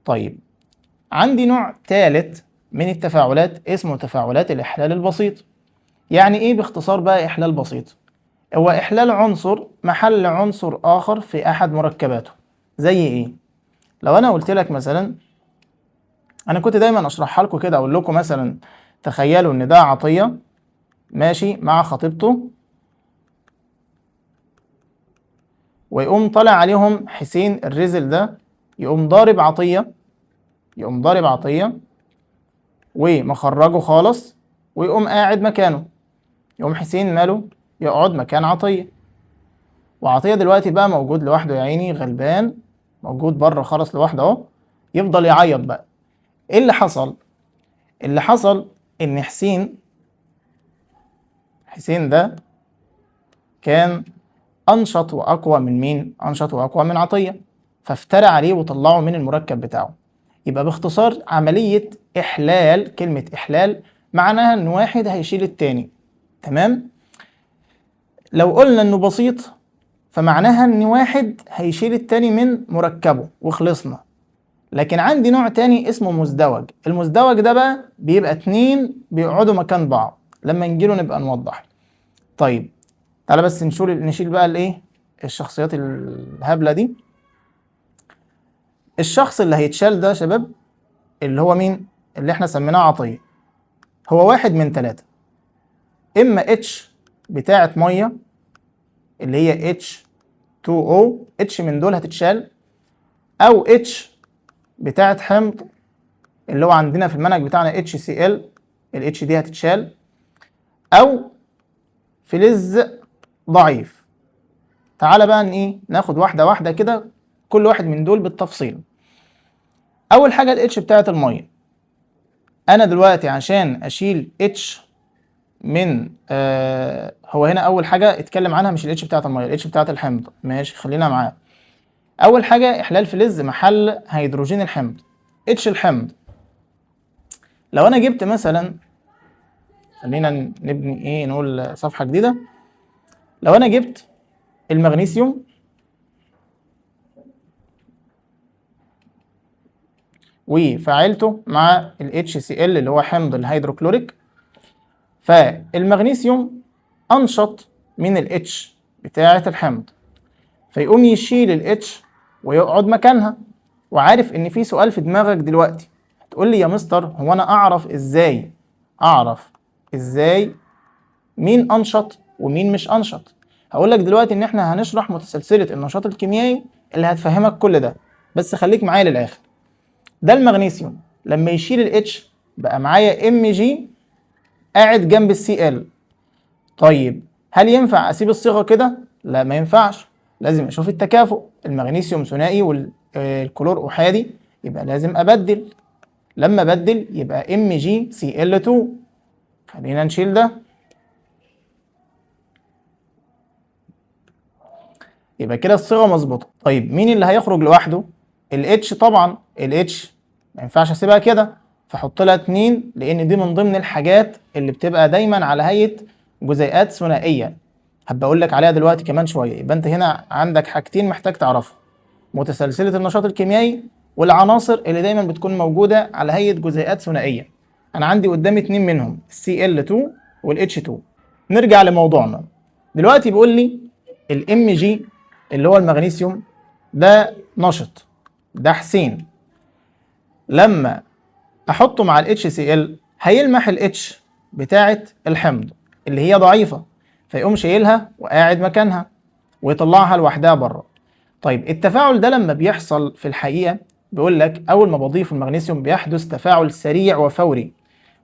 طيب عندي نوع ثالث من التفاعلات اسمه تفاعلات الإحلال البسيط. يعني إيه باختصار بقى إحلال بسيط؟ هو إحلال عنصر محل عنصر آخر في أحد مركباته. زي إيه؟ لو أنا قلت لك مثلا، أنا كنت دايما أشرحها لكم كده، أقول لكم مثلا تخيلوا إن ده عطية ماشي مع خطيبته، ويقوم طالع عليهم حسين الرزل ده، يقوم ضارب عطية، ومخرجه خالص، ويقوم قاعد مكانه. يقوم حسين ماله؟ يقعد مكان عطية. وعطية دلوقتي بقى موجود لوحده يا عيني، غلبان، موجود بره خالص لوحده اهو، يفضل يعيط بقى. ايه اللي حصل؟ اللي حصل ان حسين ده كان انشط واقوى من مين؟ انشط واقوى من عطية، فافترى عليه وطلعه من المركب بتاعه. يبقى باختصار عملية إحلال، كلمة إحلال معناها إن واحد هيشيل التاني. تمام؟ لو قلنا إنه بسيط فمعناها إن واحد هيشيل التاني من مركبه وخلصنا. لكن عندي نوع تاني اسمه مزدوج. المزدوج ده بقى بيبقى اتنين بيقعدوا مكان بعض، لما نجيله نبقى نوضح. طيب تعالى بس نشيل بقى الايه، الشخصيات الهبلة دي. الشخص اللي هيتشال ده يا شباب اللي هو مين؟ اللي احنا سميناه عطية. هو واحد من ثلاثة: اما اتش بتاعة مية اللي هي H2O، اتش من دول هتتشال، او اتش بتاعة حمض اللي هو عندنا في المنهج بتاعنا HCl، الاتش دي هتتشال، او فلز ضعيف. تعالى بقى ايه، ناخد واحدة واحدة كده كل واحد من دول بالتفصيل. اول حاجة الاتش بتاعة المية. انا دلوقتي عشان اشيل اتش من هو هنا اول حاجه اتكلم عنها مش الاتش بتاعه الميه، الاتش بتاعه الحمض. ماشي خلينا معاه. اول حاجه احلال فلز محل هيدروجين الحمض، اتش الحمض. لو انا جبت مثلا، خلينا نبني ايه، نقول صفحه جديده. لو انا جبت المغنيسيوم وفعلته مع ال HCl اللي هو حمض الهيدروكلوريك، فالمغنيسيوم انشط من ال H بتاعه الحمض، فيقوم يشيل ال H ويقعد مكانها. وعارف ان في سؤال في دماغك دلوقتي، هتقول لي يا مستر هو انا اعرف ازاي مين انشط ومين مش انشط؟ هقول لك دلوقتي ان احنا هنشرح متسلسلة النشاط الكيميائي اللي هتفهمك كل ده، بس خليك معايا للاخر. ده المغنيسيوم لما يشيل الاتش بقى معايا Mg قاعد جنب الCl. طيب هل ينفع اسيب الصيغة كده؟ لا ما ينفعش، لازم اشوف التكافؤ. المغنيسيوم ثنائي والكلور احادي، يبقى لازم ابدل. لما ابدل يبقى MgCl2. خلينا نشيل ده، يبقى كده الصيغه مظبوطه. طيب مين اللي هيخرج لوحده؟ الاتش طبعا، الاتش ما ينفعش اسيبها كده، فاحط لها 2 لان دي من ضمن الحاجات اللي بتبقى دايما على هيئه جزيئات ثنائيه، هبقى اقول لك عليها دلوقتي كمان شويه. يبقى انت هنا عندك حاجتين محتاج تعرفهم: متسلسله النشاط الكيميائي، والعناصر اللي دايما بتكون موجوده على هيئه جزيئات ثنائيه. انا عندي قدامي 2 منهم، Cl2 والH2. نرجع لموضوعنا دلوقتي. بيقول لي الMg اللي هو المغنيسيوم ده نشط، ده حسين، لما احطه مع ال HCl هيلمح ال H بتاعه الحمض اللي هي ضعيفه، فيقوم شايلها وقاعد مكانها ويطلعها لوحدها بره. طيب التفاعل ده لما بيحصل في الحقيقه، بيقول لك اول ما بضيف المغنيسيوم بيحدث تفاعل سريع وفوري،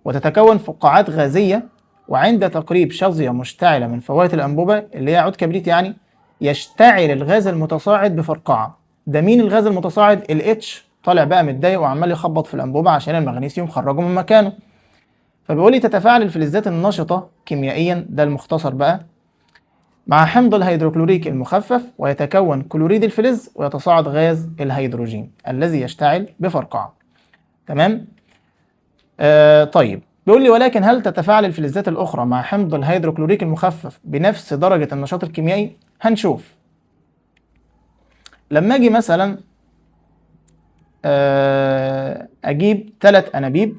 وتتكون فقاعات غازيه، وعند تقريب شظيه مشتعله من فوائد الانبوبه اللي هي عود كبريت يعني، يشتعل الغاز المتصاعد بفرقعه. ده مين الغاز المتصاعد؟ الاتش طالع بقى متضايق وعمال يخبط في الانبوبه عشان المغنيسيوم خرجه من مكانه. فبيقول لي تتفاعل الفلزات النشطه كيميائيا، ده المختصر بقى، مع حمض الهيدروكلوريك المخفف، ويتكون كلوريد الفلز، ويتصاعد غاز الهيدروجين الذي يشتعل بفرقعه. تمام؟ طيب بيقول لي ولكن هل تتفاعل الفلزات الأخرى مع حمض الهيدروكلوريك المخفف بنفس درجة النشاط الكيميائي؟ هنشوف. لما أجي مثلا اجيب 3 انابيب،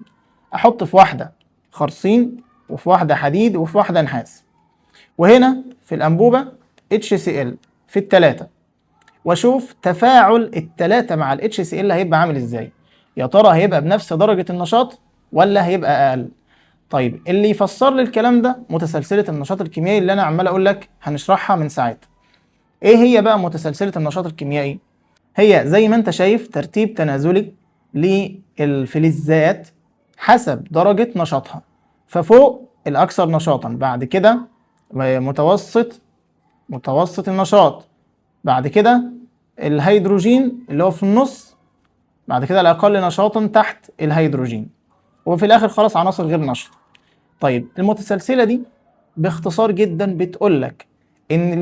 احط في واحده خرسين وفي واحده حديد وفي واحده نحاس، وهنا في الانبوبه HCl في الثلاثه، واشوف تفاعل الثلاثه مع ال HCl هيبقى عامل ازاي. يا ترى هيبقى بنفس درجه النشاط ولا هيبقى اقل؟ طيب اللي يفسر لي الكلام ده متسلسله النشاط الكيميائي اللي انا عمال اقول لك هنشرحها من ساعات. ايه هي بقى متسلسله النشاط الكيميائي؟ هي زي ما انت شايف ترتيب تنازلي للفلزات حسب درجة نشاطها، ففوق الأكثر نشاطا، بعد كده متوسط النشاط، بعد كده الهيدروجين اللي هو في النص، بعد كده الأقل نشاطا تحت الهيدروجين، وفي الآخر خلاص عناصر غير نشطة. طيب المتسلسلة دي باختصار جدا بتقولك إن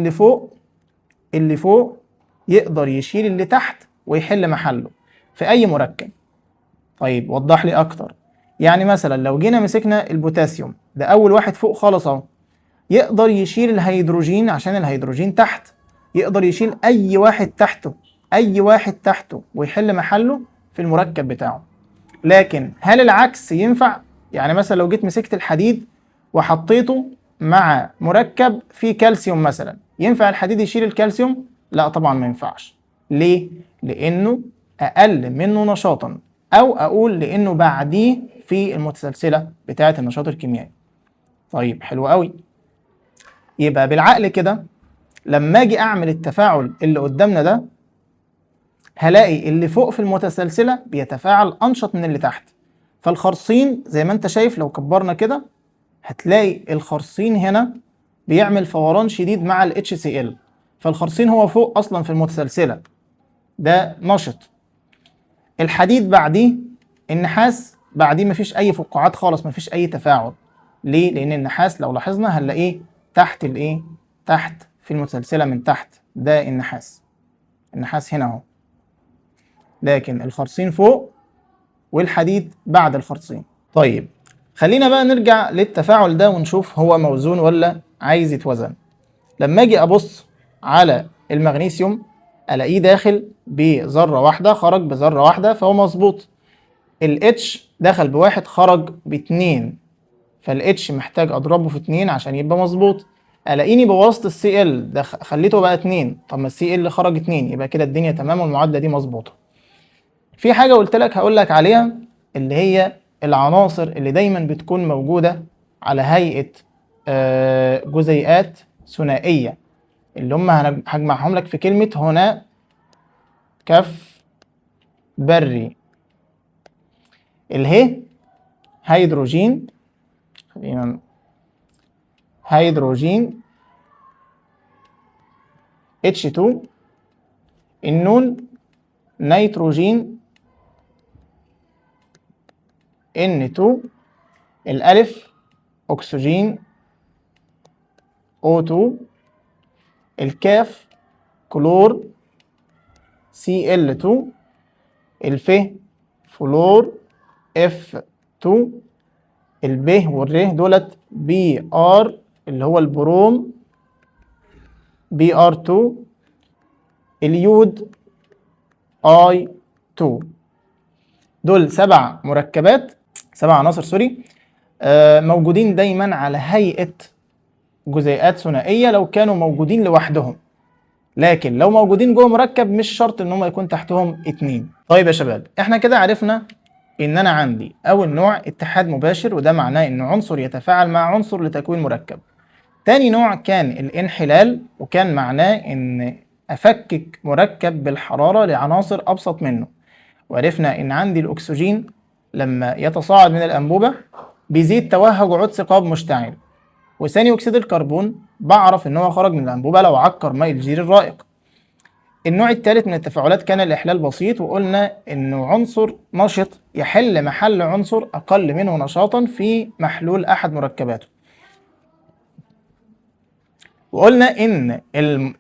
اللي فوق يقدر يشيل اللي تحت ويحل محله في أي مركب. طيب وضح لي أكتر. يعني مثلا لو جينا مسكنا البوتاسيوم ده أول واحد فوق خالص أهو، يقدر يشيل الهيدروجين عشان الهيدروجين تحت، يقدر يشيل أي واحد تحته ويحل محله في المركب بتاعه. لكن هل العكس ينفع؟ يعني مثلا لو جيت مسكت الحديد وحطيته مع مركب فيه كالسيوم مثلا، ينفع الحديد يشيل الكالسيوم؟ لا طبعا ما ينفعش. ليه؟ لأنه أقل منه نشاطا، أو أقول لأنه بعديه في المتسلسلة بتاعة النشاط الكيميائي. طيب حلو قوي. يبقى بالعقل كده لما أجي أعمل التفاعل اللي قدامنا ده، هلاقي اللي فوق في المتسلسلة بيتفاعل أنشط من اللي تحت. فالخرسين زي ما أنت شايف لو كبرنا كده هتلاقي الخرسين هنا بيعمل فوران شديد مع ال HCl، فالخرسين هو فوق أصلا في المتسلسلة ده نشط. الحديد بعديه، النحاس بعديه مفيش أي فقاعات خالص، مفيش أي تفاعل. ليه؟ لأن النحاس لو لاحظنا هنلاقيه تحت تحت في المتسلسلة من تحت، ده النحاس هنا أهو، لكن الخرسين فوق والحديد بعد الخرسين. طيب خلينا بقى نرجع للتفاعل ده ونشوف هو موزون ولا عايز يتوزن. لما اجي ابص على المغنيسيوم الاقيه داخل بذره واحده خرج بذره واحده، فهو مظبوط. الاتش دخل بواحد خرج باتنين، فالاتش محتاج اضربه في 2 عشان يبقى مظبوط. الاقيني بواسطه السي ال ده خليته بقى 2، طب ما السي ال خرج 2، يبقى كده الدنيا تمام والمعادله دي مظبوطه. في حاجه قلت لك هقول لك عليها، اللي هي العناصر اللي دايما بتكون موجوده على هيئه جزيئات ثنائيه، اللي هم هجمعهم لك في كلمه هنا كف بري. اله هيدروجين، خلينا هيدروجين H2، النون نيتروجين N2، الألف أكسجين O2، الكاف كلور Cl2، الف فلور F2، الب والر دولت Br اللي هو البروم Br2، اليود I2. دول 7 مركبات، 7 عناصر سوري، موجودين دايما على هيئة جزيئات ثنائية لو كانوا موجودين لوحدهم، لكن لو موجودين جوه مركب مش شرط ان هم يكون تحتهم 2. طيب يا شباب احنا كده عرفنا ان انا عندي اول نوع اتحاد مباشر، وده معناه ان عنصر يتفاعل مع عنصر لتكوين مركب. تاني نوع كان الانحلال، وكان معناه ان افكك مركب بالحرارة لعناصر ابسط منه. وعرفنا ان عندي الاكسجين لما يتصاعد من الانبوبة بيزيد توهج عود ثقاب مشتعل، وثاني اكسيد الكربون بعرف ان هو خرج من الانبوبة لو عكر ماء الجير الرائق. النوع الثالث من التفاعلات كان الاحلال بسيط، وقلنا انه عنصر نشط يحل محل عنصر اقل منه نشاطا في محلول احد مركباته. وقلنا ان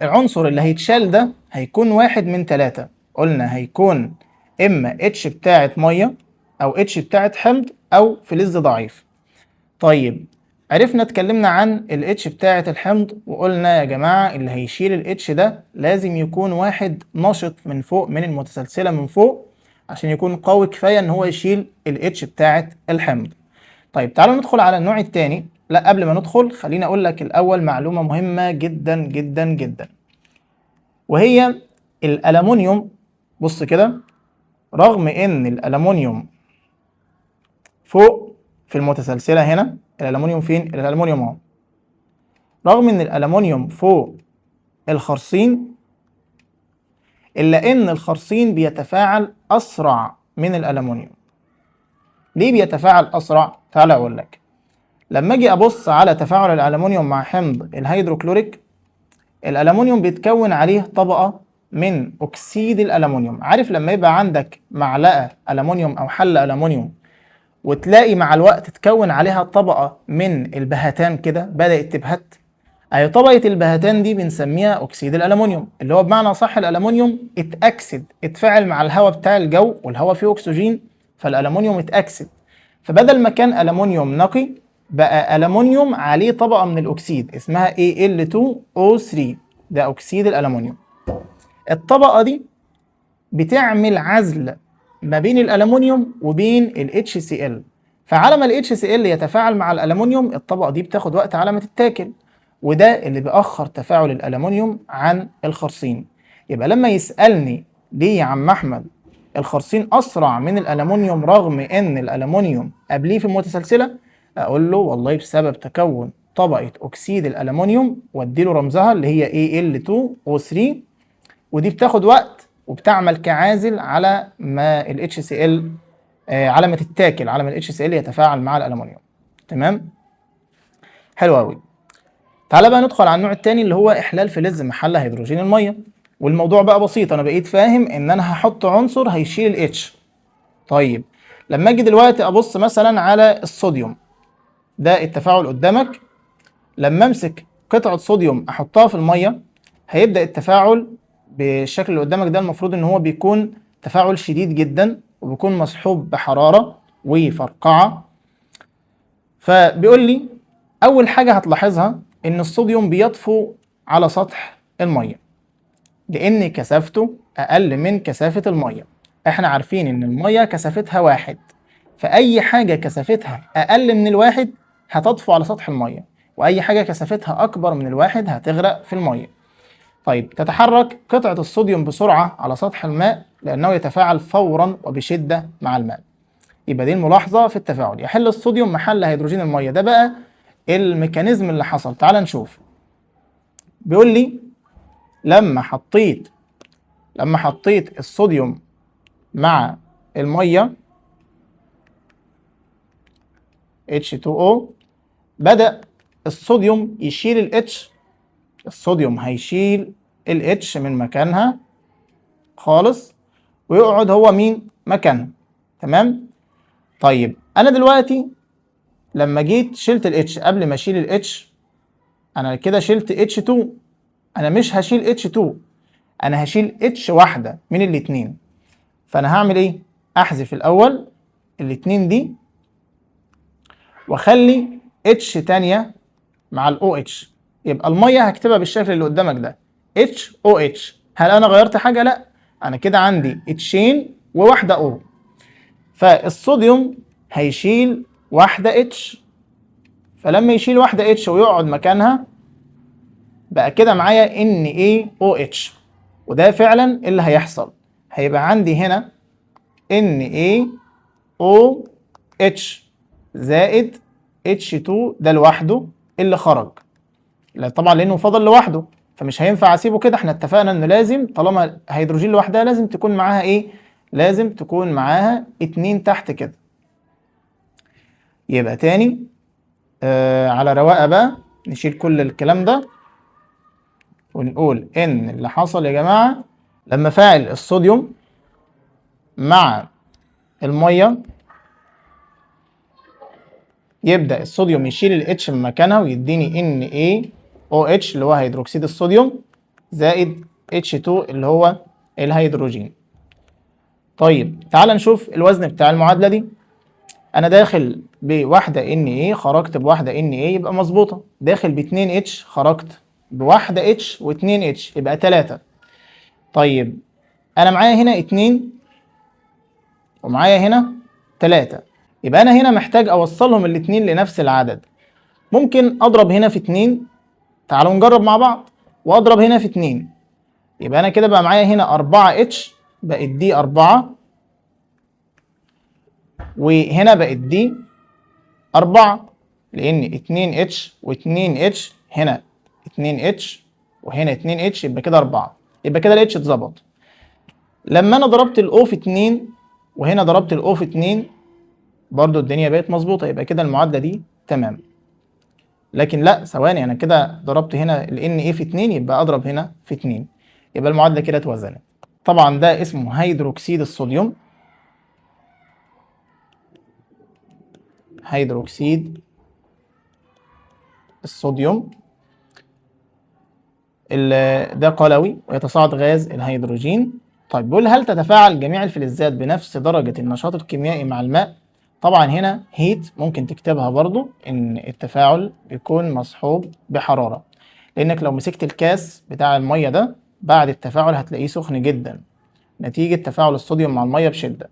العنصر اللي هيتشال ده هيكون واحد من 3، قلنا هيكون اما اتش بتاعة مية او اتش بتاعة حمض او فلز ضعيف. طيب عرفنا اتكلمنا عن الاتش بتاعة الحمض، وقلنا يا جماعة اللي هيشيل الاتش ده لازم يكون واحد نشط من فوق من المتسلسلة من فوق، عشان يكون قوي كفايه ان هو يشيل الاتش بتاعه الحمض. طيب تعالوا ندخل على النوع الثاني. لا قبل ما ندخل خليني اقول لك الاول معلومه مهمه جدا جدا جدا، وهي الالومنيوم. بص كده، رغم ان الالومنيوم فوق في المتسلسله هنا، الالومنيوم فين؟ الالومنيوم اهو. رغم ان الالومنيوم فوق الخرسين، الا ان الخرسين بيتفاعل اسرع من الالومنيوم. ليه بيتفاعل اسرع؟ تعال اقول لك. لما اجي ابص على تفاعل الالومنيوم مع حمض الهيدروكلوريك، الالومنيوم بيتكون عليه طبقه من اكسيد الالومنيوم. عارف لما يبقى عندك معلقه الومنيوم او حله الومنيوم وتلاقي مع الوقت تكون عليها طبقه من البهتان كده، بدات تبهت؟ اي طبقه البهتان دي بنسميها اكسيد الالومنيوم، اللي هو بمعنى صح الالومنيوم اتاكسد، اتفاعل مع الهواء بتاع الجو، والهواء فيه اكسجين، فالالومنيوم اتاكسد. فبدل ما كان الومنيوم نقي، بقى الومنيوم عليه طبقه من الاكسيد اسمها Al2O3، ده اكسيد الالومنيوم. الطبقه دي بتعمل عزل ما بين الالومنيوم وبين ال HCl، فعلى ما ال HCl يتفاعل مع الالومنيوم الطبقه دي بتاخد وقت على ما تتاكل، وده اللي بيأخر تفاعل الالومنيوم عن الخرسين. يبقى لما يسألني ليه يا عم احمد الخرسين اسرع من الالومنيوم رغم ان الالومنيوم قبليه في المتسلسله، اقول له والله بسبب تكون طبقه اكسيد الالومنيوم، واديله رمزها اللي هي Al2O3، ودي بتاخد وقت وبتعمل كعازل على ما ال HCl على ما تتاكل، على ما ال HCl يتفاعل مع الالومنيوم. تمام؟ حلو قوي. تعالى بقى ندخل على النوع الثاني اللي هو احلال فلز محل هيدروجين الميه. والموضوع بقى بسيط، انا بقيت فاهم ان انا هحط عنصر هيشيل الاتش. طيب لما اجي دلوقتي ابص مثلا على الصوديوم، ده التفاعل قدامك. لما امسك قطعه صوديوم احطها في الميه، هيبدا التفاعل بالشكل اللي قدامك ده. المفروض ان هو بيكون تفاعل شديد جدا، وبيكون مصحوب بحراره وفرقعه. فبيقول لي اول حاجه هتلاحظها ان الصوديوم بيطفو على سطح الميه لان كثافته اقل من كثافه الميه. احنا عارفين ان الميه كثافتها واحد، فاي حاجه كثافتها اقل من الواحد هتطفو على سطح الميه، واي حاجه كثافتها اكبر من الواحد هتغرق في الميه. طيب تتحرك قطعه الصوديوم بسرعه على سطح الماء لانه يتفاعل فورا وبشده مع الماء. يبقى دي الملاحظه في التفاعل، يحل الصوديوم محل هيدروجين الميه. ده بقى الميكانيزم اللي حصل. تعال نشوف. بيقول لي لما حطيت الصوديوم مع الميه H2O، بدأ الصوديوم يشيل ال H. الصوديوم هيشيل ال H من مكانها خالص، ويقعد هو مين مكانها. تمام؟ طيب انا دلوقتي لما جيت شلت ال H، قبل ما اشيل ال H انا كده شلت H2. انا مش هشيل H2، انا هشيل H واحده من الاتنين. فانا هعمل ايه؟ احذف الاول الاتنين دي واخلي H تانية مع ال OH. يبقى الميه هكتبها بالشكل اللي قدامك ده HOH. هل انا غيرت حاجه؟ لا، انا كده عندي اتشين وواحده O. فالصوديوم هيشيل واحده H، فلما يشيل واحده H ويقعد مكانها بقى كده معايا NaOH. وده فعلا اللي هيحصل. هيبقى عندي هنا NaOH زائد H2 ده لوحده اللي خرج. لا طبعا لانه فضل لوحده فمش هينفع اسيبه كده. احنا اتفقنا انه لازم طالما هيدروجين لوحدها لازم تكون معاها ايه؟ لازم تكون معاها اتنين تحت كده. يبقى تاني على رواقه بقى نشيل كل الكلام ده ونقول ان اللي حصل يا جماعه لما فاعل الصوديوم مع الميه، يبدا الصوديوم يشيل الاتش من مكانها ويديني NaOH اللي هو هيدروكسيد الصوديوم زائد H2 اللي هو الهيدروجين. طيب تعال نشوف الوزن بتاع المعادله دي. انا داخل بواحده Na خرجت بواحده Na يبقى مظبوطه، داخل باتنين H خرجت بواحده H واتنين H يبقى 3. طيب انا معايا هنا 2 ومعايا هنا 3. يبقى أنا هنا محتاج أوصلهم الاتنين لنفس العدد. ممكن أضرب هنا في 2، تعالوا نجرب مع بعض، وأضرب هنا في 2. يبقى أنا كده بقى معايا هنا 4H، بقت دي 4، وهنا بقت دي 4، لأن 2H و2H، هنا 2H وهنا 2H، يبقى كده 4. يبقى كده الاتش اتظبط. لما انا ضربت الاو في 2 وهنا ضربت الاو في 2 برضو الدنيا بقت مظبوطه، يبقى كده المعادله دي تمام. لكن لا، ثواني، انا كده ضربت هنا ال ان ايه في 2، يبقى اضرب هنا في 2، يبقى المعادله كده اتوزنت. طبعا ده اسمه هيدروكسيد الصوديوم. هيدروكسيد الصوديوم ده قلوي ويتصاعد غاز الهيدروجين. طيب بيقول هل تتفاعل جميع الفلزات بنفس درجة النشاط الكيميائي مع الماء؟ طبعا هنا هيت ممكن تكتبها برضو ان التفاعل بيكون مصحوب بحرارة، لانك لو مسكت الكاس بتاع المية ده بعد التفاعل هتلاقيه سخن جدا نتيجة تفاعل الصوديوم مع المية بشدة.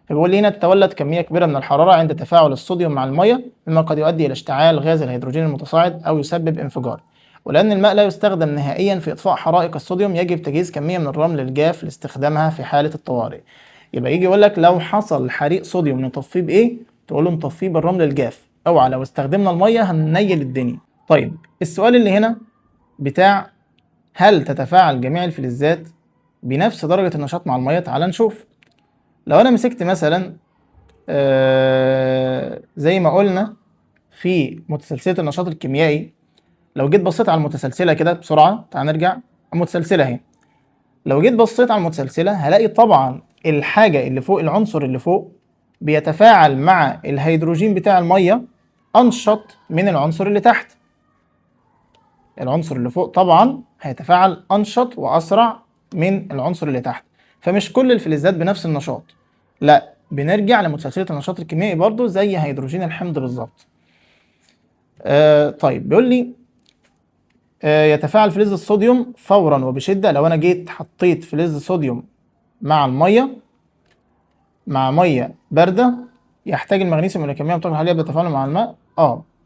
فبيقول لي هنا تتولد كمية كبيرة من الحرارة عند تفاعل الصوديوم مع المية، مما قد يؤدي إلى اشتعال غاز الهيدروجين المتصاعد أو يسبب انفجار. ولأن الماء لا يستخدم نهائيا في إطفاء حرائق الصوديوم، يجب تجهيز كمية من الرمل الجاف لاستخدامها في حالة الطوارئ. يبقى يجي يقول لك لو حصل حريق صوديوم نطفيه بإيه؟ تقول له نطفيه بالرمل الجاف، أوعى لو استخدمنا المية هننيل الدنيا. طيب السؤال اللي هنا بتاع هل تتفاعل جميع الفلزات بنفس درجة النشاط مع المية؟ تعال نشوف. لو أنا مسكت مثلا زي ما قلنا في متسلسلة النشاط الكيميائي، لو جيت بصيت على المتسلسلة كده بسرعة، تعال نرجع المتسلسلة اهي. لو جيت بصيت على المتسلسلة هلاقي طبعا الحاجة اللي فوق، العنصر اللي فوق بيتفاعل مع الهيدروجين بتاع المية أنشط من العنصر اللي تحت. العنصر اللي فوق طبعا هيتفاعل أنشط وأسرع من العنصر اللي تحت. فمش كل الفلزات بنفس النشاط، لا، بنرجع لمتسلسلة النشاط الكيميائي برضو زي هيدروجين الحمض بالظبط. طيب بيقول لي يتفاعل فلز الصوديوم فورا وبشدة. لو انا جيت حطيت فلز صوديوم مع المية، مع مية باردة، يحتاج المغنيسيوم الى كمية بطاقة حالية بالتفاعل مع الماء.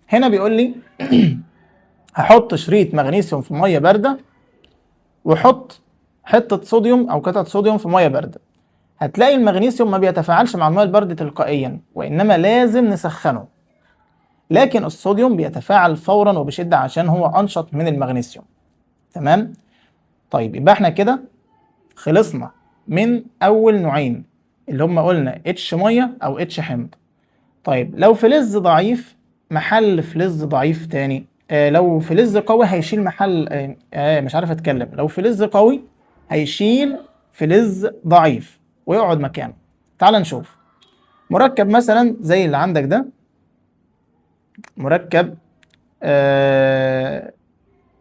هنا بيقول لي هحط شريط مغنيسيوم في مية باردة وحط حتة صوديوم او قطعة صوديوم في مية باردة. هتلاقي المغنيسيوم ما بيتفاعلش مع الماء البارد تلقائيا، وانما لازم نسخنه. لكن الصوديوم بيتفاعل فورا وبشدة عشان هو انشط من المغنيسيوم. تمام. طيب يبقى احنا كده خلصنا من اول نوعين اللي هم قلنا اتش ميه او اتش حمض. طيب لو فلز ضعيف محل فلز ضعيف تاني، لو فلز قوي هيشيل محل مش عارف اتكلم، لو فلز قوي هيشيل فلز ضعيف ويقعد مكانه. تعال نشوف مركب مثلا زي اللي عندك ده، مركب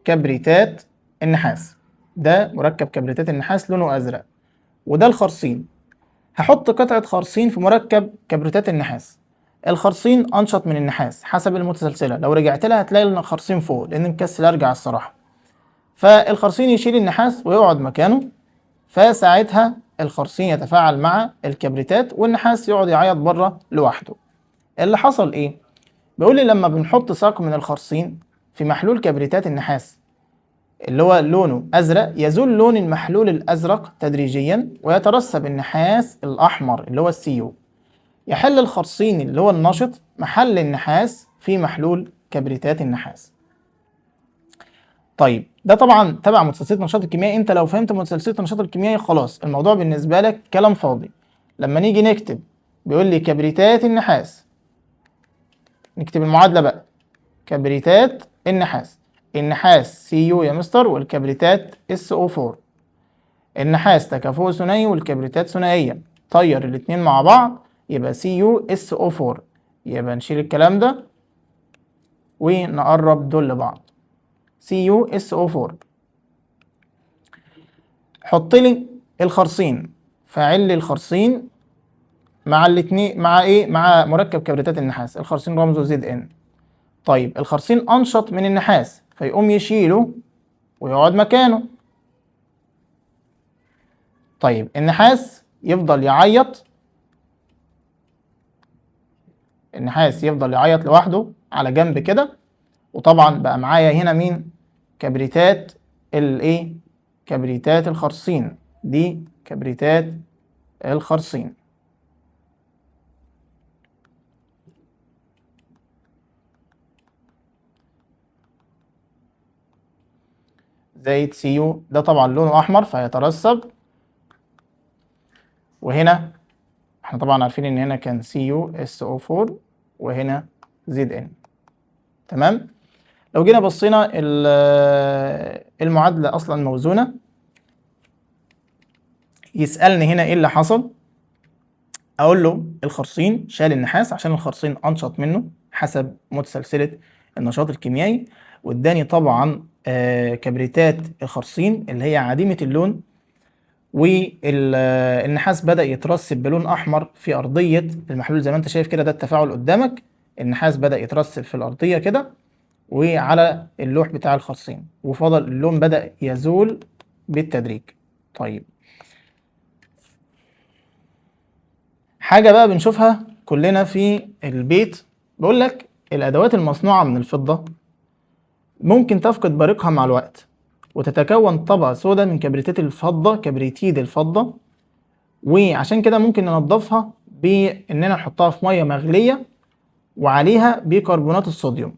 كبريتات النحاس. ده مركب كبريتات النحاس لونه ازرق، وده الخرسين. هحط قطعة خرسين في مركب كبريتات النحاس. الخرسين انشط من النحاس حسب المتسلسلة، لو رجعت لها هتلاقي الخرسين فوق لان مكسل ارجع الصراحة. فالخرسين يشيل النحاس ويقعد مكانه، فساعتها الخرسين يتفاعل مع الكبريتات والنحاس يقعد يعيط بره لوحده. اللي حصل ايه؟ بيقول لي لما بنحط ساق من الخرسين في محلول كبريتات النحاس اللي هو لونه أزرق، يزول لون المحلول الأزرق تدريجيا ويترسب النحاس الأحمر اللي هو السيو. يحل الخرسين اللي هو النشط محل النحاس في محلول كبريتات النحاس. طيب ده طبعا تبع متسلسلة النشاط الكيميائي. انت لو فهمت متسلسلة النشاط الكيميائي خلاص الموضوع بالنسبة لك كلام فاضي. لما نيجي نكتب بيقول لي كبريتات النحاس، نكتب المعادلة بقى. كبريتات النحاس، النحاس سي يو يا مستر والكبريتات اس او 4. النحاس تكافؤ ثنائي والكبريتات ثنائية، طير الاتنين مع بعض يبقى سي يو اس او 4. يبقى نشيل الكلام ده ونقرب دول لبعض، سي يو اس او 4. حط لي الخرسين، فاعل لي الخرسين مع الاتنين مع ايه؟ مع مركب كبريتات النحاس. الخرسين رمزه زد ان. طيب الخرسين انشط من النحاس فيقوم يشيله ويقعد مكانه. طيب النحاس يفضل يعيط النحاس يفضل يعيط لوحده على جنب كده. وطبعا بقى معايا هنا مين؟ كبريتات الايه؟ كبريتات الخرسين. دي كبريتات الخرسين. زائد سي يو، ده طبعا لونه احمر فهيترسب. وهنا احنا طبعا عارفين ان هنا كان سي يو اس او 4 وهنا زد ان. تمام. لو جينا بصينا المعادله اصلا موزونه، يسالني هنا ايه اللي حصل، اقول له الخرسين شال النحاس عشان الخرسين انشط منه حسب متسلسله النشاط الكيميائي، واداني طبعا كبريتات الخرسين اللي هي عديمه اللون، والنحاس بدأ يترسب بلون أحمر في أرضية المحلول زي ما أنت شايف كده. ده التفاعل قدامك، النحاس بدأ يترسب في الأرضية كده وعلى اللوح بتاع الخرسين، وفضل اللون بدأ يزول بالتدريج. طيب، حاجة بقى بنشوفها كلنا في البيت، بقول لك الأدوات المصنوعة من الفضة ممكن تفقد بريقها مع الوقت وتتكون طبقة سوداء من كبريتات الفضة، كبريتيد الفضة، وعشان كده ممكن ننضفها بإننا نحطها في مية مغلية وعليها بيكربونات الصوديوم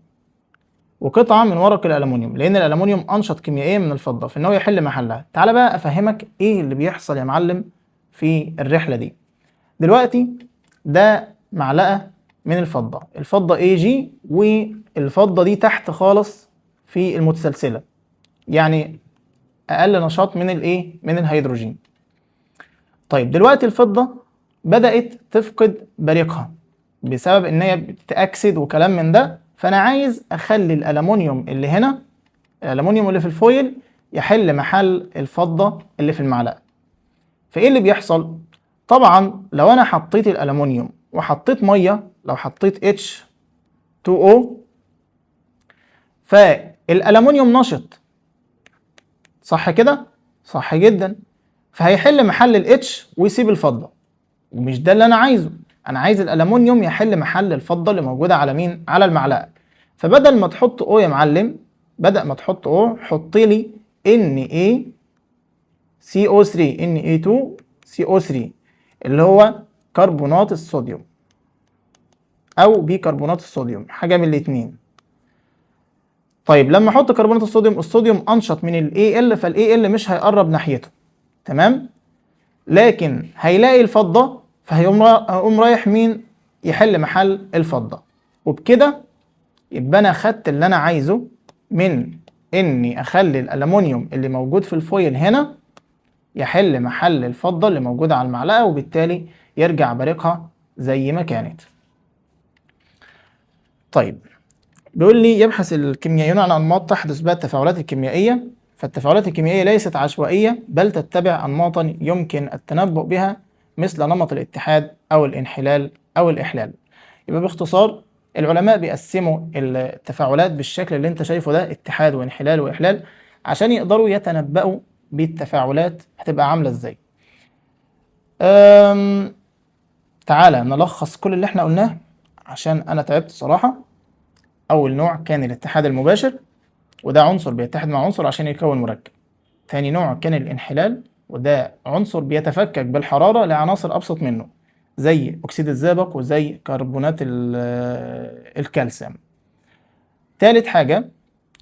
وقطعة من ورق الألمونيوم، لأن الألمونيوم أنشط كيميائيا من الفضة في إن هو يحل محلها. تعال بقى أفهمك إيه اللي بيحصل يا معلم في الرحلة دي. دلوقتي ده معلقة من الفضة، الفضة AG، والفضة دي تحت خالص في المتسلسلة، يعني أقل نشاط من الإيه؟ من الهيدروجين. طيب دلوقتي الفضة بدأت تفقد بريقها بسبب ان هي بتتأكسد وكلام من ده، فانا عايز اخلي الالومنيوم اللي هنا، الالومنيوم اللي في الفويل، يحل محل الفضة اللي في المعلقة. فايه اللي بيحصل؟ طبعا لو انا حطيت الالومنيوم وحطيت مية، لو حطيت H2O، فالالومنيوم نشط، صح كده؟ صح جدا. فهيحل محل الاتش ويسيب الفضة، ومش ده اللي انا عايزه. انا عايز الالومنيوم يحل محل الفضة اللي موجودة على مين؟ على المعلقة. فبدل ما تحط O يا معلم، بدل ما تحط O حط لي NaCO3، Na2CO3، اللي هو كربونات الصوديوم او بيكربونات الصوديوم، حاجة من الاتنين. طيب لما احط كربونات الصوديوم، الصوديوم انشط من ال Al، فال Al مش هيقرب ناحيته، تمام؟ لكن هيلاقي الفضة فهيقوم رايح مين؟ يحل محل الفضة. وبكده يبقى انا خدت اللي انا عايزه من اني اخلي الالومنيوم اللي موجود في الفويل هنا يحل محل الفضة اللي موجودة على المعلقة، وبالتالي يرجع بريقها زي ما كانت. طيب، بيقول لي يبحث الكيميائيون عن أنماط تحدث بها التفاعلات الكيميائية، فالتفاعلات الكيميائية ليست عشوائية بل تتبع أنماطا يمكن التنبؤ بها، مثل نمط الاتحاد أو الانحلال أو الإحلال. يبقى باختصار العلماء بيقسموا التفاعلات بالشكل اللي انت شايفه ده، اتحاد وانحلال وإحلال، عشان يقدروا يتنبؤوا بالتفاعلات هتبقى عاملة ازاي. تعالى نلخص كل اللي احنا قلناه عشان أنا تعبت صراحة. أول نوع كان الاتحاد المباشر، وده عنصر بيتحد مع عنصر عشان يكون مركب. تاني نوع كان الانحلال، وده عنصر بيتفكك بالحرارة لعناصر أبسط منه زي أكسيد الزئبق وزي كربونات الكالسيوم. تالت حاجة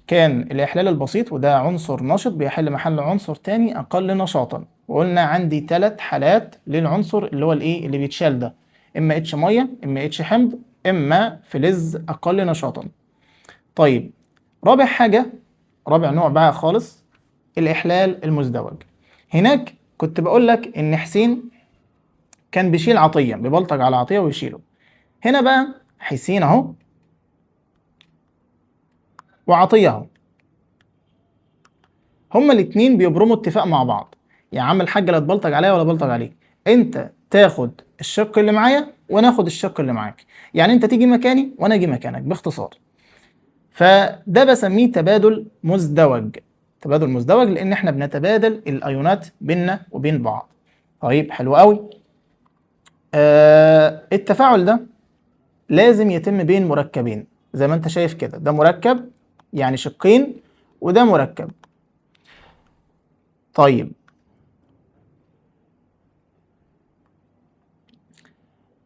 كان الإحلال البسيط، وده عنصر نشط بيحل محل عنصر تاني أقل نشاطا. وقلنا عندي 3 حالات للعنصر اللي هو الإيه اللي بيتشال ده، إما اتش مية، إما اتش حمض، إما فلز أقل نشاطا. طيب رابع حاجة، رابع نوع بقى خالص، الإحلال المزدوج. هناك كنت بقول لك إن حسين كان بيشيل عطية، بيبلطج على عطية ويشيله. هنا بقى حسين أهو وعطية أهو، هما الاتنين بيبرموا اتفاق مع بعض. يا عم الحاج لا تبلطج عليا ولا بلطج عليك، أنت تاخد الشق اللي معايا وأنا آخد الشق اللي معاك، يعني أنت تيجي مكاني وأنا أجي مكانك باختصار. فده بسميه تبادل مزدوج. تبادل مزدوج لان احنا بنتبادل الايونات بيننا وبين بعض. طيب حلو قوي. التفاعل ده لازم يتم بين مركبين، زي ما انت شايف كده، ده مركب يعني شقين وده مركب. طيب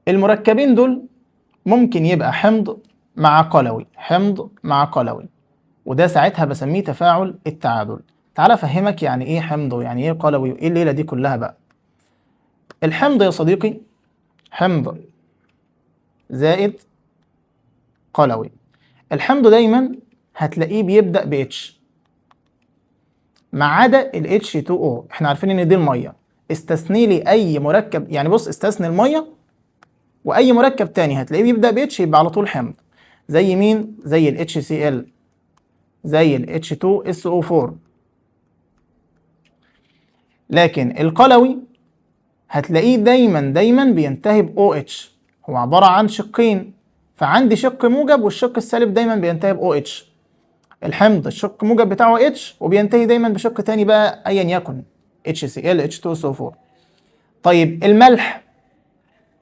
المركبين دول ممكن يبقى حمض مع قلوي، حمض مع قلوي، وده ساعتها بسميه تفاعل التعادل. تعال افهمك يعني ايه حمض ويعني ايه قلوي وايه الليله دي كلها بقى. الحمض يا صديقي حمض زائد قلوي. الحمض دايما هتلاقيه بيبدأ ب H ما عدا ال H2O. احنا عارفين ان دي الميه، استثني لي اي مركب، يعني بص استثني الميه واي مركب تاني هتلاقيه بيبدأ ب H يبقى على طول حمض. زي مين؟ زي ال HCl، زي ال H2SO4. لكن القلوي هتلاقيه دايما بينتهي ب OH، هو عبارة عن شقين، فعندي شق موجب والشق السالب دايما بينتهي ب OH. الحمض الشق موجب بتاعه H وبينتهي دايما بشق تاني بقى ايا يكن HCl H2SO4. طيب الملح،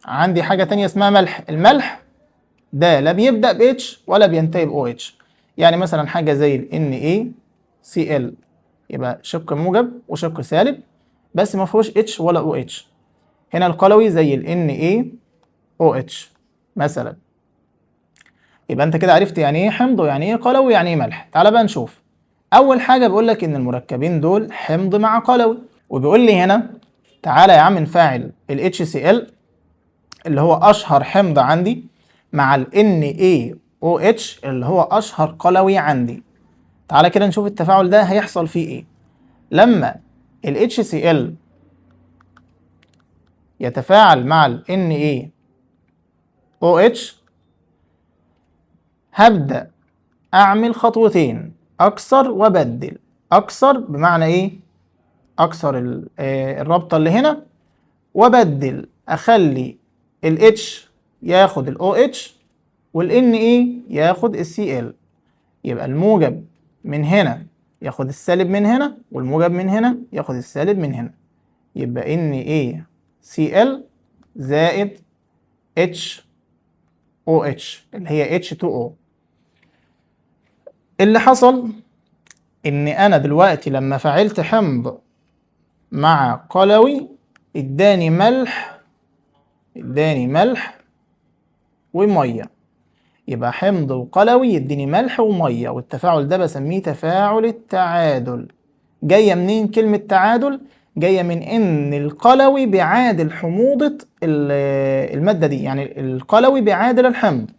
عندي حاجة تانية اسمها ملح. الملح ده لا بيبدأ ب H ولا بينتهي ب OH. يعني مثلا حاجة زي ال NaCl يبقى شق موجب وشق سالب بس ما فيهوش H ولا OH. هنا القلوي زي ال NaOH مثلا. يبقى انت كده عرفت يعني ايه حمض ويعني ايه قلوي ويعني ايه ملح. تعال بقى نشوف. اول حاجه بيقول لك ان المركبين دول حمض مع قلوي، وبيقول لي هنا تعالى يا عم نفاعل ال HCl اللي هو اشهر حمض عندي مع ال NaOH اللي هو اشهر قلوي عندي. تعالى كده نشوف التفاعل ده هيحصل فيه ايه. لما ال HCl يتفاعل مع ال NaOH هبدأ أعمل خطوتين، أكسر وأبدل. أكسر بمعنى إيه؟ أكسر الرابطة اللي هنا، وأبدل أخلي ال H ياخد ال OH وال Na ياخد ال Cl. يبقى الموجب من هنا ياخد السالب من هنا والموجب من هنا ياخد السالب من هنا. يبقى NaCl زائد HOH اللي هي H2O. اللي حصل ان انا دلوقتي لما فعلت حمض مع قلوي اداني ملح وميه. يبقى حمض وقلوي يديني ملح وميه، والتفاعل ده بسميه تفاعل التعادل. جايه منين كلمه تعادل؟ جايه من ان القلوي بيعادل حموضه الماده دي، يعني القلوي بيعادل الحمض،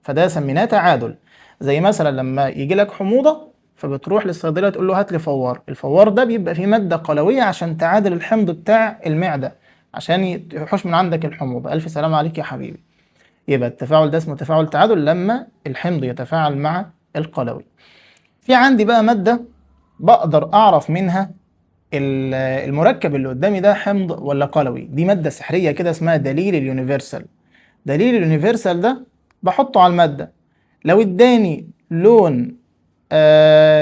فده سميناه تعادل. زي مثلا لما يجي لك حموضه فبتروح للصيدليه تقول له هات لي فوار. الفوار ده بيبقى فيه ماده قلويه عشان تعادل الحمض بتاع المعده عشان يحوش من عندك الحموضه. الف سلام عليك يا حبيبي. يبقى التفاعل ده اسمه تفاعل تعادل لما الحمض يتفاعل مع القلوي. في عندي بقى ماده بقدر اعرف منها المركب اللي قدامي ده حمض ولا قلوي. دي ماده سحريه كده اسمها دليل اليونيفرسال. دليل اليونيفرسال ده بحطه على الماده، لو اداني لون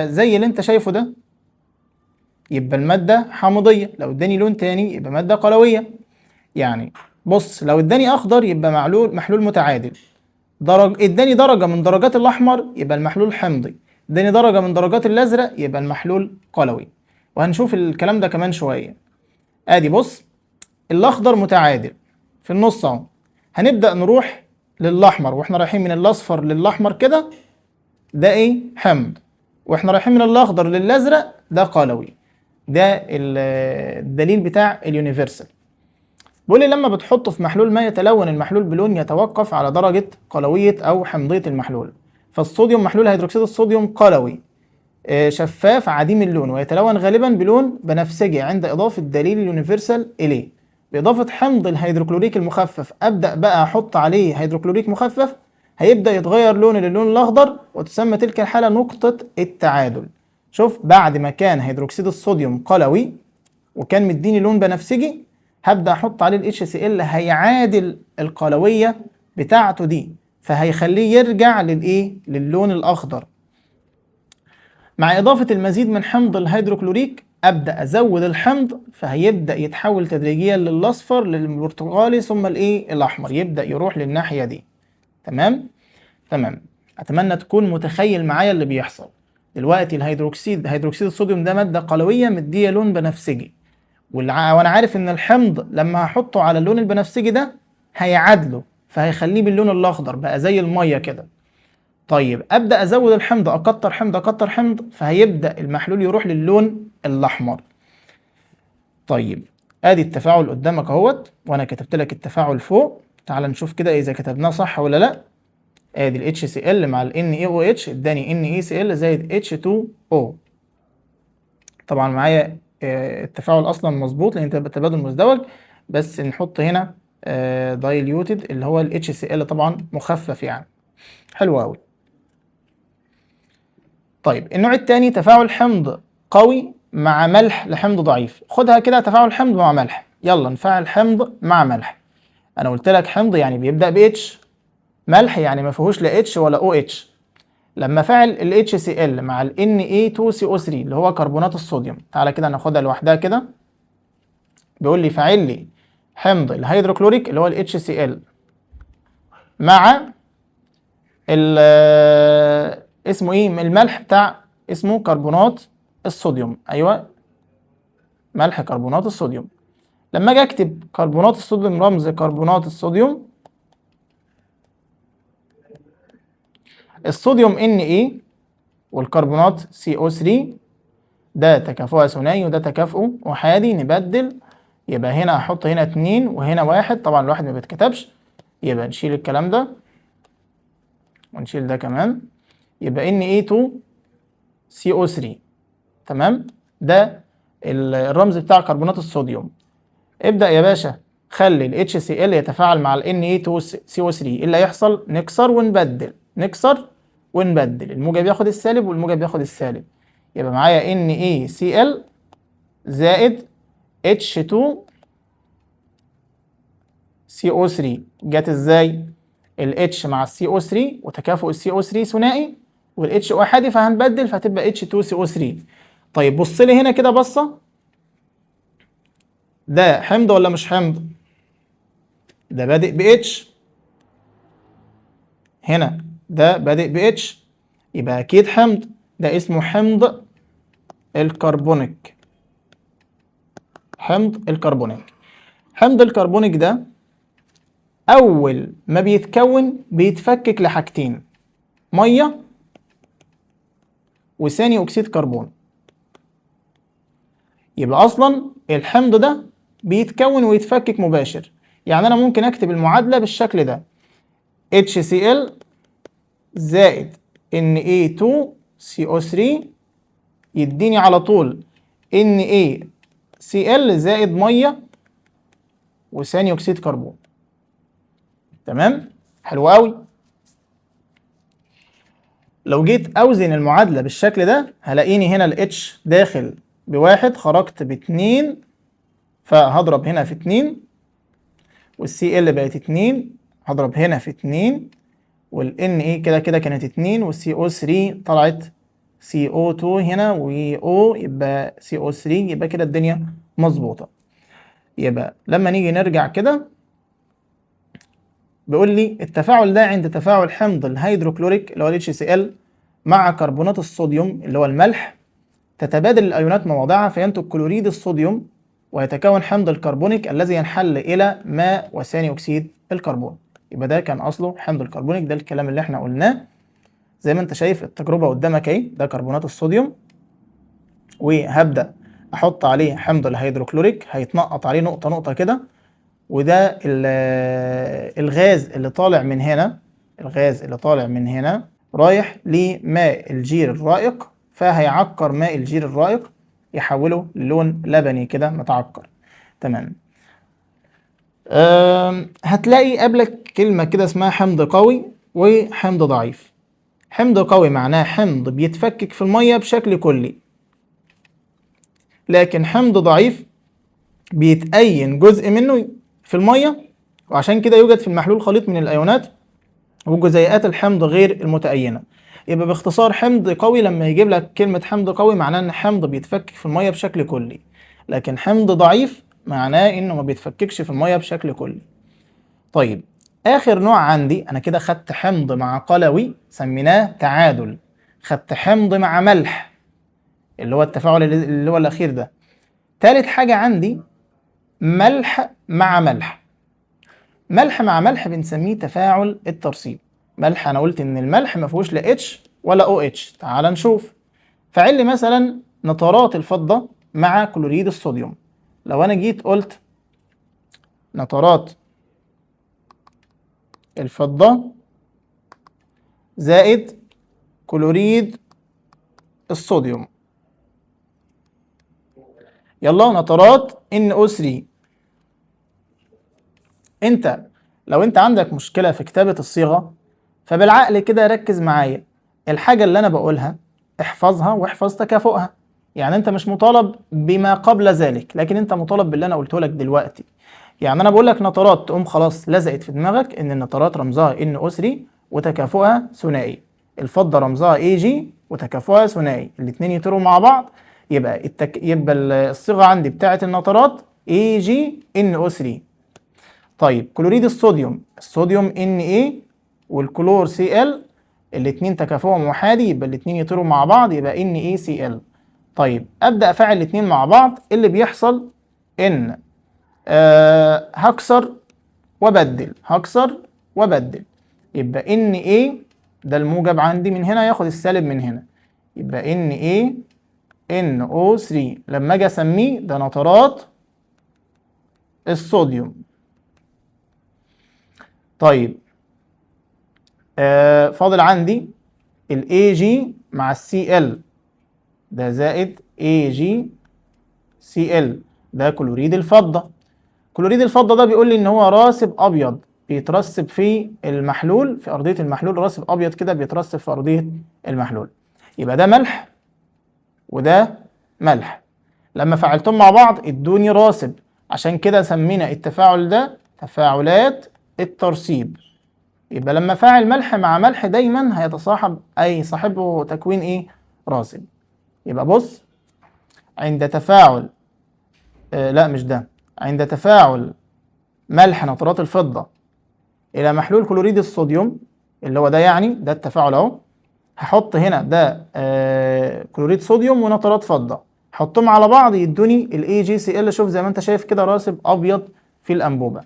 زي اللي انت شايفه ده يبقى المادة حامضية، لو اداني لون تاني يبقى مادة قلوية. يعني بص، لو اداني اخضر يبقى محلول متعادل، اداني درجة من درجات الاحمر يبقى المحلول حمضي، اداني درجة من درجات الازرق يبقى المحلول قلوي. وهنشوف الكلام ده كمان شوية. ادي بص، الاخضر متعادل في النص اهو. هنبدأ نروح للاحمر واحنا رايحين من الاصفر للاحمر كده، ده ايه؟ حمض. واحنا رايحين من الاخضر للازرق ده قلوي. ده الدليل بتاع اليونيفرسال. بيقول لي لما بتحطه في محلول ما يتلون المحلول بلون يتوقف على درجة قلوية أو حمضية المحلول. فالصوديوم محلول هيدروكسيد الصوديوم قلوي شفاف عديم اللون ويتلون غالبا بلون بنفسجي عند إضافة دليل اليونيفرسال إليه. بإضافة حمض الهيدروكلوريك المخفف أبدأ بقى أحط عليه هيدروكلوريك مخفف، هيبدأ يتغير لونه للون الأخضر وتسمى تلك الحالة نقطة التعادل. شوف، بعد ما كان هيدروكسيد الصوديوم قلوي وكان مديني لون بنفسجي، هبدأ أحط عليه ال HCl هيعادل القلوية بتاعته دي، فهيخليه يرجع للإيه؟ للون الأخضر. مع إضافة المزيد من حمض الهيدروكلوريك أبدأ أزود الحمض فهيبدأ يتحول تدريجيا للأصفر للبرتقالي ثم الإيه؟ الأحمر، يبدأ يروح للناحية دي. تمام. تمام، اتمنى تكون متخيل معايا اللي بيحصل دلوقتي. هيدروكسيد الصوديوم ده ماده قلويه مديه لون بنفسجي، وانا عارف ان الحمض لما هحطه على اللون البنفسجي ده هيعادله، فهيخليه باللون الاخضر بقى زي الميه كده. طيب ابدا ازود الحمض، اكتر حمض اكتر حمض، فهيبدا المحلول يروح للون الاحمر. طيب ادي التفاعل قدامك اهوت، وانا كتبت لك التفاعل فوق. تعال نشوف كده اذا كتبناه صح ولا لا. ادي ال HCl مع ال NaOH اداني NaCl زائد H2O. طبعا معايا التفاعل اصلا مظبوط لان ده تبادل مزدوج، بس نحط هنا دايليوتد اللي هو ال HCl طبعا مخفف يعني. حلو قوي. طيب النوع الثاني تفاعل حمض قوي مع ملح لحمض ضعيف. خدها كده تفاعل حمض مع ملح. يلا نفعل حمض مع ملح. انا قلت لك حمض يعني بيبدأ ب H، ملح يعني ما فيهوش لا H ولا OH. لما فعل ال HCl مع ال Na2CO3 اللي هو كربونات الصوديوم، تعالى كده ناخدها لوحدها كده. بيقول لي فاعل لي حمض الهيدروكلوريك اللي هو ال HCl مع اسمه ايه الملح بتاع اسمه كربونات الصوديوم. ايوه، ملح كربونات الصوديوم. لما اجي اكتب كربونات الصوديوم، رمز كربونات الصوديوم الصوديوم Na والكربونات CO3، ده تكافؤها ثنائي وده تكافؤه احادي. نبدل، يبقى هنا هحط هنا 2 وهنا 1. طبعا الواحد ما بيتكتبش، يبقى نشيل الكلام ده ونشيل ده كمان. يبقى Na2CO3. تمام، ده الرمز بتاع كربونات الصوديوم. ابدأ يا باشا خلي ال HCl يتفاعل مع ال Na2CO3. ايه اللي هيحصل؟ نكسر ونبدل، نكسر ونبدل، الموجب ياخد السالب والموجب ياخد السالب. يبقى معايا NaCl زائد H2CO3. جت ازاي؟ ال H مع ال CO3 وتكافؤ ال CO3 ثنائي وال H احادي، فهنبدل فهتبقى H2CO3. طيب بص لي هنا كده بصه، ده حمض ولا مش حمض؟ ده بادئ ب H، هنا ده بادئ ب H، يبقى اكيد حمض. ده اسمه حمض الكربونيك. حمض الكربونيك. حمض الكربونيك ده اول ما بيتكون بيتفكك لحاجتين، ميه وثاني اكسيد كربون. يبقى اصلا الحمض ده بيتكون ويتفكك مباشر. يعني انا ممكن اكتب المعادله بالشكل ده: HCl زائد Na2CO3 يديني على طول NaCl زائد ميه وثاني اكسيد كربون. تمام، حلو قوي. لو جيت اوزن المعادله بالشكل ده هلاقيني هنا ال H داخل ب1 خرجت ب2، فهضرب هنا في 2، والCl بقت 2 هضرب هنا في 2، والNA كده كده كانت 2، والCO3 طلعت CO2 هنا وO يبقى CO3، يبقى كده الدنيا مظبوطه. يبقى لما نيجي نرجع كده بيقول لي التفاعل ده عند تفاعل حمض الهيدروكلوريك اللي هو ال HCl مع كربونات الصوديوم اللي هو الملح، تتبادل الايونات مواضعها فينتج كلوريد الصوديوم ويتكون حمض الكربونيك الذي ينحل الى ماء وثاني اكسيد الكربون. يبقى ده كان اصله حمض الكربونيك. ده الكلام اللي احنا قلناه. زي ما انت شايف التجربه قدامك اهي، ده كربونات الصوديوم، وهبدا احط عليه حمض الهيدروكلوريك، هيتنقط عليه نقطه نقطه كده، وده الغاز اللي طالع من هنا، الغاز اللي طالع من هنا رايح لماء الجير الرائق، فهيعكر ماء الجير الرائق يحوله للون لبني كده متعكر. تمام. هتلاقي قبلك كلمة كده اسمها حمض قوي وحمض ضعيف. حمض قوي معناه حمض بيتفكك في المية بشكل كلي، لكن حمض ضعيف بيتأين جزء منه في المية، وعشان كده يوجد في المحلول خليط من الأيونات وجزيئات الحمض غير المتأينة. يبقى باختصار حمض قوي لما يجيب لك كلمة حمض قوي معناه ان حمض بيتفكك في المية بشكل كلي، لكن حمض ضعيف معناه انه ما بيتفككش في المية بشكل كلي. طيب اخر نوع عندي انا كده خدت حمض مع قلوي سميناه تعادل، خدت حمض مع ملح اللي هو التفاعل اللي هو الاخير ده. تالت حاجة عندي ملح مع ملح. ملح مع ملح بنسميه تفاعل الترسيب. ملح انا قلت ان الملح ما فيهوش لا اتش ولا او اتش. تعال نشوف. فعل لي مثلا نترات الفضة مع كلوريد الصوديوم. لو انا جيت قلت نترات الفضة زائد كلوريد الصوديوم، يلا نترات NO3. انت لو انت عندك مشكلة في كتابة الصيغة فبالعقل كده ركز معايا، الحاجة اللي انا بقولها احفظها واحفظ تكافؤها. يعني انت مش مطالب بما قبل ذلك، لكن انت مطالب باللي انا قلته لك دلوقتي. يعني انا بقول لك نترات تقوم خلاص لزقت في دماغك ان النترات رمزها NO3 وتكافؤها ثنائي، الفضة رمزها AG وتكافؤها ثنائي، الاتنين يطيروا مع بعض يبقى الصيغة عندي بتاعة النترات AgNO3. طيب كلوريد الصوديوم، الصوديوم Na والكلور Cl، الاتنين تكافؤهم محادي يبقى الاتنين يطيروا مع بعض يبقى NaCl. طيب ابدا افعل الاتنين مع بعض، اللي بيحصل ان هكسر وبدل يبقى Na ده الموجب عندي من هنا ياخد السالب من هنا، يبقى NaNO3 لما اجي اسميه ده نترات الصوديوم. طيب فاضل عندي ال Ag مع Cl، ده زائد AgCl، ده كلوريد الفضة. كلوريد الفضة ده بيقول لي ان هو راسب ابيض بيترسب في المحلول، في ارضية المحلول، راسب ابيض كده بيترسب في ارضية المحلول. يبقى ده ملح وده ملح، لما فعلتهم مع بعض ادوني راسب، عشان كده سمينا التفاعل ده تفاعلات الترسيب. يبقى لما فاعل ملح مع ملح دايما هيتصاحب اي صاحبه تكوين ايه؟ راسب. يبقى بص، عند تفاعل لا مش ده، عند تفاعل ملح نترات الفضة الى محلول كلوريد الصوديوم اللي هو ده، يعني ده التفاعل اهو، هحط هنا ده كلوريد صوديوم ونترات فضة، حطهم على بعض يدوني الاي جي سي ال. شوف زي ما انت شايف كده راسب ابيض في الانبوبة.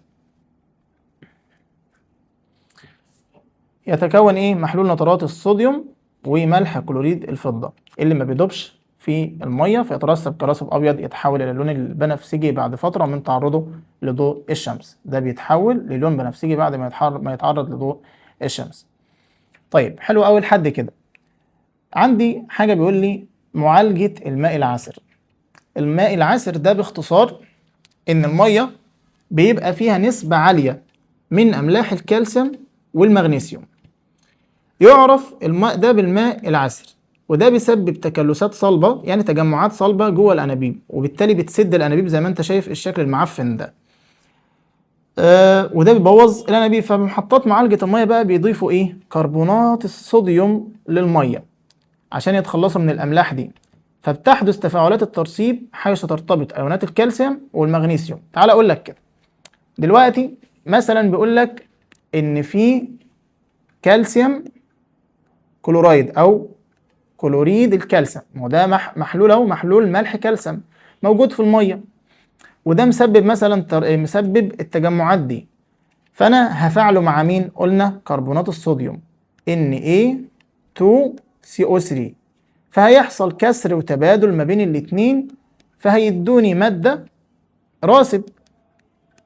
يتكون ايه؟ محلول نترات الصوديوم وملح كلوريد الفضة اللي ما بيدوبش في الميه فيترسب كراسب ابيض يتحول الى اللون البنفسجي بعد فتره من تعرضه لضوء الشمس. ده بيتحول للون بنفسجي بعد ما يتعرض لضوء الشمس. طيب حلو قوي لحد كده. عندي حاجه بيقول لي معالجه الماء العسر. الماء العسر ده باختصار ان الميه بيبقى فيها نسبه عاليه من املاح الكالسيوم والمغنيسيوم. يعرف الماء ده بالماء العسر، وده بيسبب تكلسات صلبة، يعني تجمعات صلبة جوه الأنابيب، وبالتالي بتسد الأنابيب زي ما أنت شايف الشكل المعفن ده. وده بيبوظ الأنابيب. فمحطات معالجة المية بقى بيضيفوا إيه؟ كربونات الصوديوم للمية عشان يتخلصوا من الأملاح دي، فبتحدث تفاعلات الترسيب حيث ترتبط أيونات الكالسيوم والمغنيسيوم. تعال أقول لك كده دلوقتي، مثلا بيقول لك إن في كالسيوم كلورايد أو كلوريد الكالسيوم، وده محلول اهو، محلول ملح كالسيوم موجود في الميه، وده مسبب مثلا مسبب التجمعات دي. فانا هفعله مع مين؟ قلنا كربونات الصوديوم Na2CO3، فهيحصل كسر وتبادل ما بين الاتنين فهيدوني ماده راسب.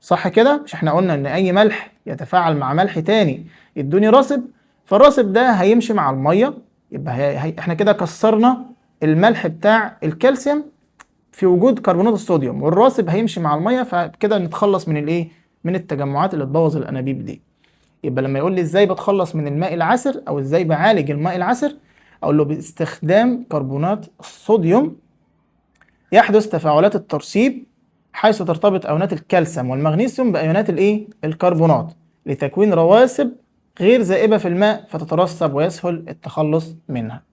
صح كده؟ مش احنا قلنا ان اي ملح يتفاعل مع ملح تاني يدوني راسب؟ فالراسب ده هيمشي مع الميه، يبقى احنا كده كسرنا الملح بتاع الكالسيوم في وجود كربونات الصوديوم، والراسب هيمشي مع الميه، فكده نتخلص من الايه؟ من التجمعات اللي تبوظ الانابيب دي. يبقى لما يقول لي ازاي بتخلص من الماء العسر او ازاي بعالج الماء العسر، اقول له باستخدام كربونات الصوديوم يحدث تفاعلات الترسيب حيث ترتبط ايونات الكالسيوم والمغنيسيوم بايونات الايه؟ الكربونات لتكوين رواسب غير ذائبة في الماء فتترسب ويسهل التخلص منها.